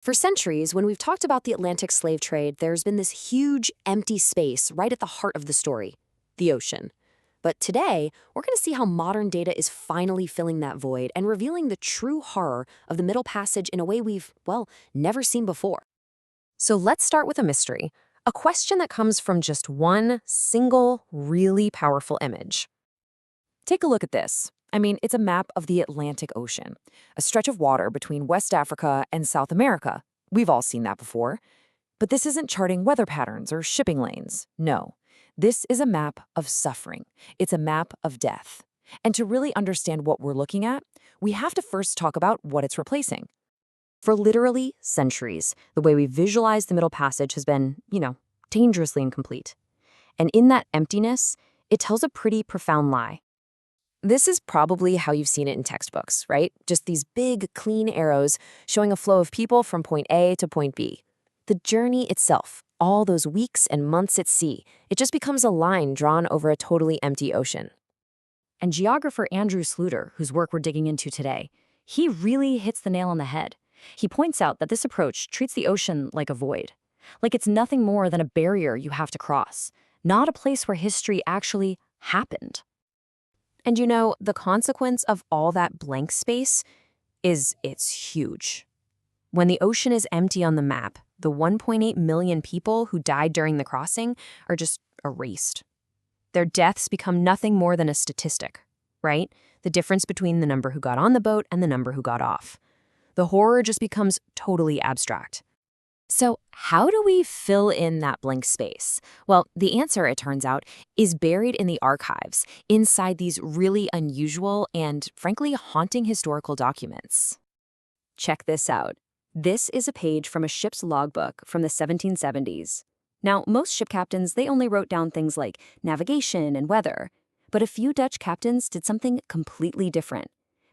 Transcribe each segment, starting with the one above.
For centuries, when we've talked about the Atlantic slave trade, there's been this huge empty space right at the heart of the story, the ocean. But today, we're going to see how modern data is finally filling that void and revealing the true horror of the Middle Passage in a way we've, well, never seen before. So let's start with a mystery, a question that comes from just one single, really powerful image. Take a look at this. I mean, it's a map of the Atlantic Ocean, a stretch of water between West Africa and South America. We've all seen that before. But this isn't charting weather patterns or shipping lanes. No. This is a map of suffering. It's a map of death. And to really understand what we're looking at, we have to first talk about what it's replacing. For literally centuries, the way we visualize the Middle Passage has been, dangerously incomplete. And in that emptiness, it tells a pretty profound lie. This is probably how you've seen it in textbooks, right? Just these big, clean arrows showing a flow of people from point A to point B. The journey itself, all those weeks and months at sea, it just becomes a line drawn over a totally empty ocean. And geographer Andrew Sluyter, whose work we're digging into today, he really hits the nail on the head. He points out that this approach treats the ocean like a void, like it's nothing more than a barrier you have to cross, not a place where history actually happened. And the consequence of all that blank space is it's huge. When the ocean is empty on the map, the 1.8 million people who died during the crossing are just erased. Their deaths become nothing more than a statistic, right? The difference between the number who got on the boat and the number who got off. The horror just becomes totally abstract. So how do we fill in that blank space? Well, the answer, it turns out, is buried in the archives, inside these really unusual and, frankly, haunting historical documents. Check this out. This is a page from a ship's logbook from the 1770s. Now, most ship captains, they only wrote down things like navigation and weather. But a few Dutch captains did something completely different.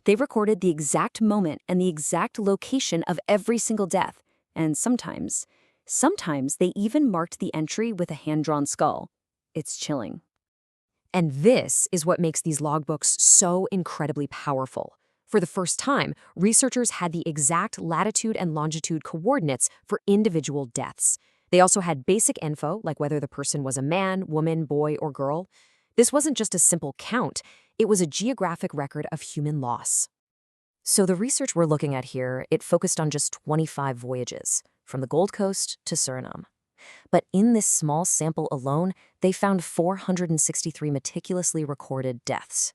They recorded the exact moment and the exact location of every single death. And sometimes they even marked the entry with a hand-drawn skull. It's chilling. And this is what makes these logbooks so incredibly powerful. For the first time, researchers had the exact latitude and longitude coordinates for individual deaths. They also had basic info, like whether the person was a man, woman, boy, or girl. This wasn't just a simple count. It was a geographic record of human loss. So the research we're looking at here, it focused on just 25 voyages, from the Gold Coast to Suriname. But in this small sample alone, they found 463 meticulously recorded deaths.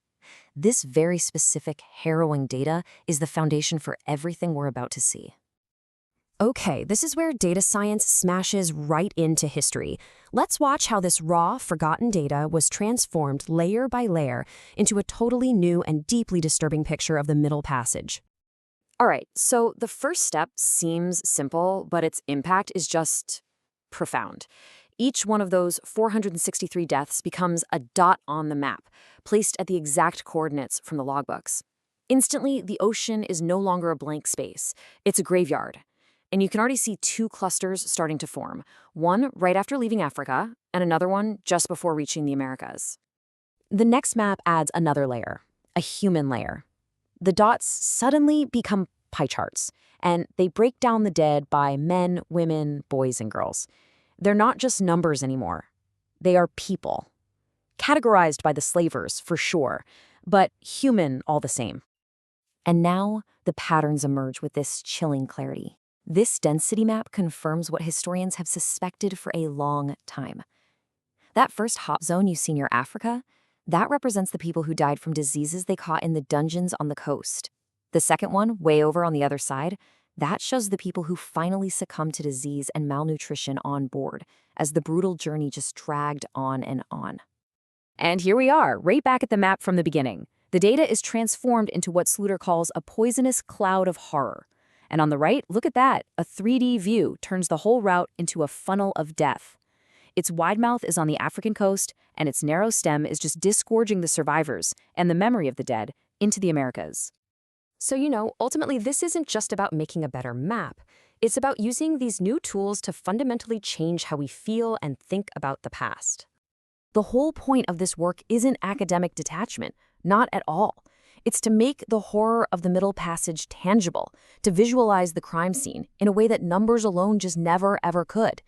This very specific, harrowing data is the foundation for everything we're about to see. Okay, this is where data science smashes right into history. Let's watch how this raw, forgotten data was transformed layer by layer into a totally new and deeply disturbing picture of the Middle Passage. All right, so the first step seems simple, but its impact is just profound. Each one of those 463 deaths becomes a dot on the map, placed at the exact coordinates from the logbooks. Instantly, the ocean is no longer a blank space. It's a graveyard. And you can already see two clusters starting to form, one right after leaving Africa, and another one just before reaching the Americas. The next map adds another layer, a human layer. The dots suddenly become pie charts, and they break down the dead by men, women, boys, and girls. They're not just numbers anymore. They are people. Categorized by the slavers, for sure, but human all the same. And now, the patterns emerge with this chilling clarity. This density map confirms what historians have suspected for a long time. That first hot zone you see near Africa, that represents the people who died from diseases they caught in the dungeons on the coast. The second one, way over on the other side, that shows the people who finally succumbed to disease and malnutrition on board, as the brutal journey just dragged on and on. And here we are, right back at the map from the beginning. The data is transformed into what Sluyter calls a poisonous cloud of horror. And on the right, look at that. A 3D view turns the whole route into a funnel of death. Its wide mouth is on the African coast, and its narrow stem is just disgorging the survivors and the memory of the dead into the Americas. So, ultimately, this isn't just about making a better map. It's about using these new tools to fundamentally change how we feel and think about the past. The whole point of this work isn't academic detachment, not at all. It's to make the horror of the Middle Passage tangible, to visualize the crime scene in a way that numbers alone just never, ever could.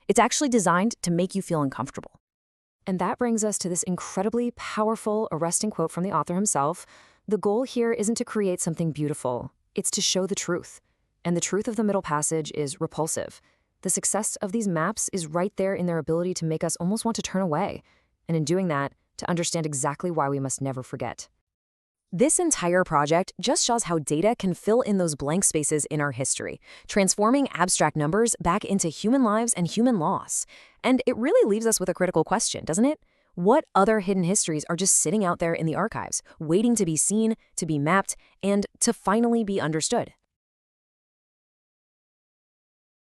It's actually designed to make you feel uncomfortable. And that brings us to this incredibly powerful, arresting quote from the author himself. The goal here isn't to create something beautiful, it's to show the truth. And the truth of the Middle Passage is repulsive. The success of these maps is right there in their ability to make us almost want to turn away. And in doing that, to understand exactly why we must never forget. This entire project just shows how data can fill in those blank spaces in our history, transforming abstract numbers back into human lives and human loss. And it really leaves us with a critical question, doesn't it? What other hidden histories are just sitting out there in the archives, waiting to be seen, to be mapped, and to finally be understood?